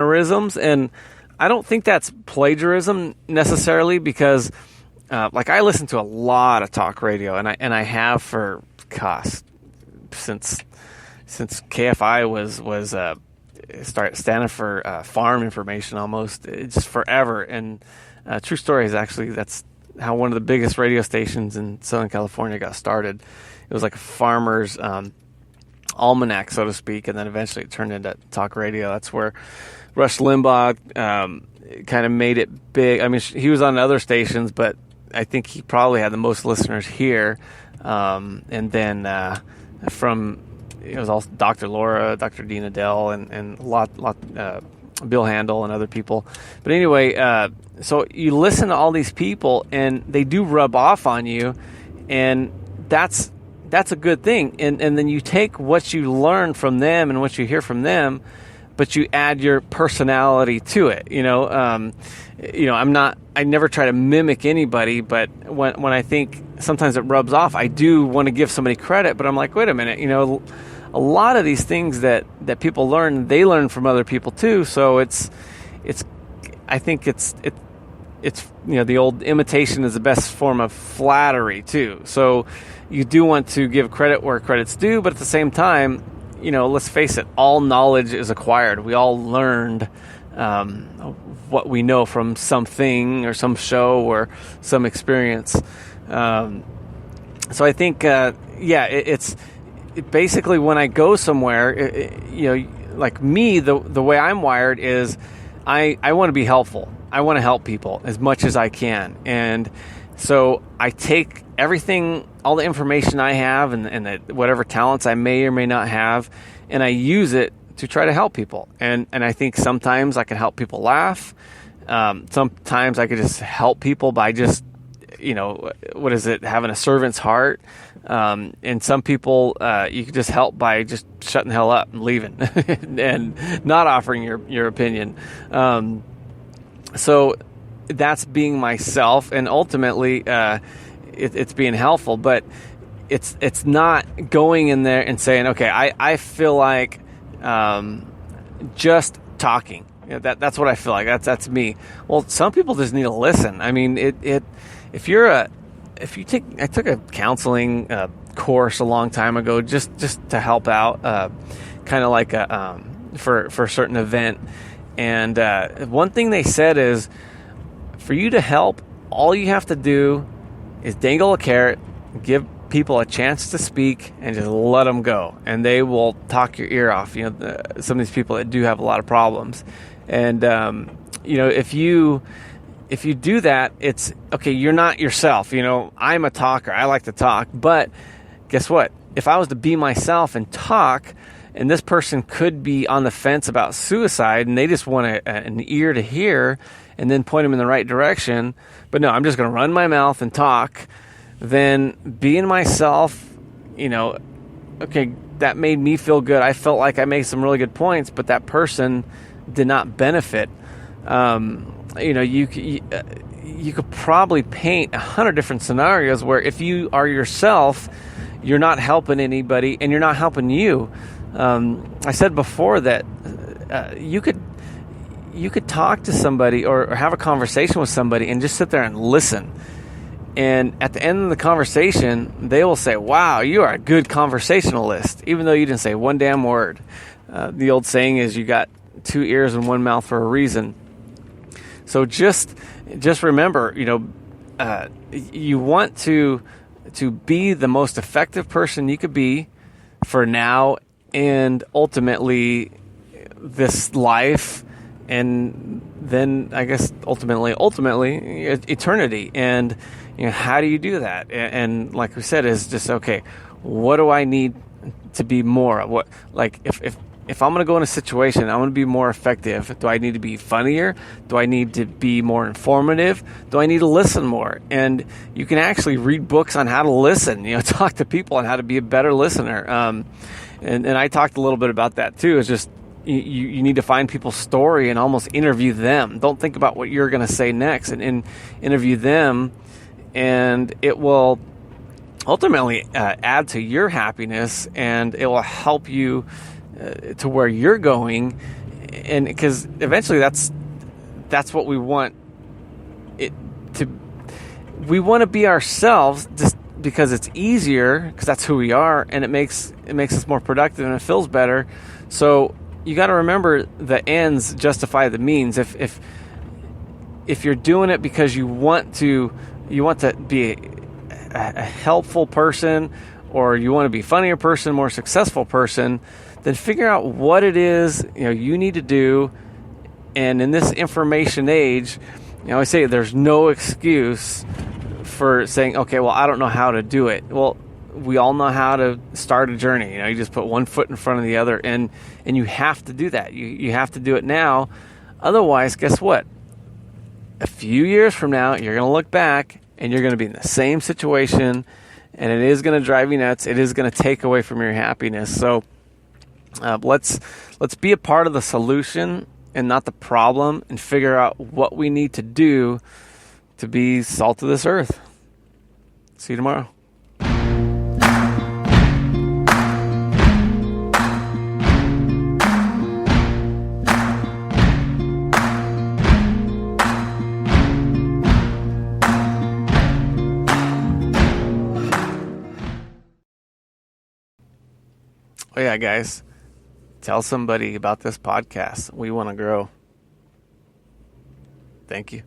mannerisms, and I don't think that's plagiarism necessarily, because like I listen to a lot of talk radio, and I have for since KFI was standing for farm information almost, just forever. And true story is actually that's how one of the biggest radio stations in Southern California got started. It was like a farmer's almanac, so to speak, and then eventually it turned into talk radio. That's where Rush Limbaugh kind of made it big. I mean, he was on other stations, but I think he probably had the most listeners here. And then it was also Dr. Laura, Dr. Dina Dell, and a lot Bill Handel and other people. But anyway, so you listen to all these people, and they do rub off on you, and that's a good thing. And then you take what you learn from them and what you hear from them, but you add your personality to it. I never try to mimic anybody, but when I think sometimes it rubs off, I do want to give somebody credit, but I'm like, wait a minute, a lot of these things that people learn, they learn from other people too. So I think it's the old imitation is the best form of flattery too. So you do want to give credit where credit's due, but at the same time, let's face it, all knowledge is acquired. We all learned what we know from something or some show or some experience. So I think, it's basically when I go somewhere, like me, the way I'm wired is I want to be helpful. I want to help people as much as I can. And so I take everything, all the information I have and whatever talents I may or may not have, and I use it to try to help people. And I think sometimes I can help people laugh. Sometimes I could just help people by just, having a servant's heart. And some people you can just help by just shutting the hell up and leaving and not offering your opinion. So that's being myself, and ultimately it's being helpful, but it's not going in there and saying, okay, I feel like just talking. That's what I feel like. That's me. Well, some people just need to listen. I mean, I took a counseling course a long time ago just to help out, kind of like for a certain event. And one thing they said is, for you to help, all you have to do is dangle a carrot, give people a chance to speak, and just let them go, and they will talk your ear off. Some of these people that do have a lot of problems, and if you do that, it's okay. You're not yourself. I'm a talker. I like to talk, but guess what? If I was to be myself and talk, and this person could be on the fence about suicide, and they just want an ear to hear, and then point them in the right direction. But no, I'm just going to run my mouth and talk. Then being myself, okay, that made me feel good. I felt like I made some really good points, but that person did not benefit. You could probably paint 100 different scenarios where if you are yourself, you're not helping anybody and you're not helping you. I said before that you could talk to somebody or have a conversation with somebody and just sit there and listen. And at the end of the conversation, they will say, wow, you are a good conversationalist, even though you didn't say one damn word. The old saying is, you got two ears and one mouth for a reason. So just remember, you want to be the most effective person you could be for now and ultimately this life, and then I guess ultimately eternity. And how do you do that? And like we said, is just, okay, what do I need to be more? What, like if I'm going to go in a situation, I'm going to be more effective. Do I need to be funnier? Do I need to be more informative? Do I need to listen more? And you can actually read books on how to listen, talk to people on how to be a better listener. And I talked a little bit about that too. It's just, you need to find people's story and almost interview them. Don't think about what you're going to say next, and interview them. And it will ultimately add to your happiness, and it will help you to where you're going. and because eventually that's what we want it to. We want to be ourselves just because it's easier, because that's who we are, and it makes us more productive and it feels better. So you got to remember the ends justify the means. If you're doing it because you want to be a helpful person, or you want to be a funnier person, more successful person, then figure out what it is you need to do. And in this information age, I say there's no excuse for saying, okay, well, I don't know how to do it. Well, we all know how to start a journey. You just put one foot in front of the other, and you have to do that. You have to do it now. Otherwise, guess what? A few years from now, you're going to look back and you're going to be in the same situation, and it is going to drive you nuts. It is going to take away from your happiness. So let's be a part of the solution and not the problem, and figure out what we need to do to be salt of this earth. See you tomorrow. Oh yeah, guys, tell somebody about this podcast. We want to grow. Thank you.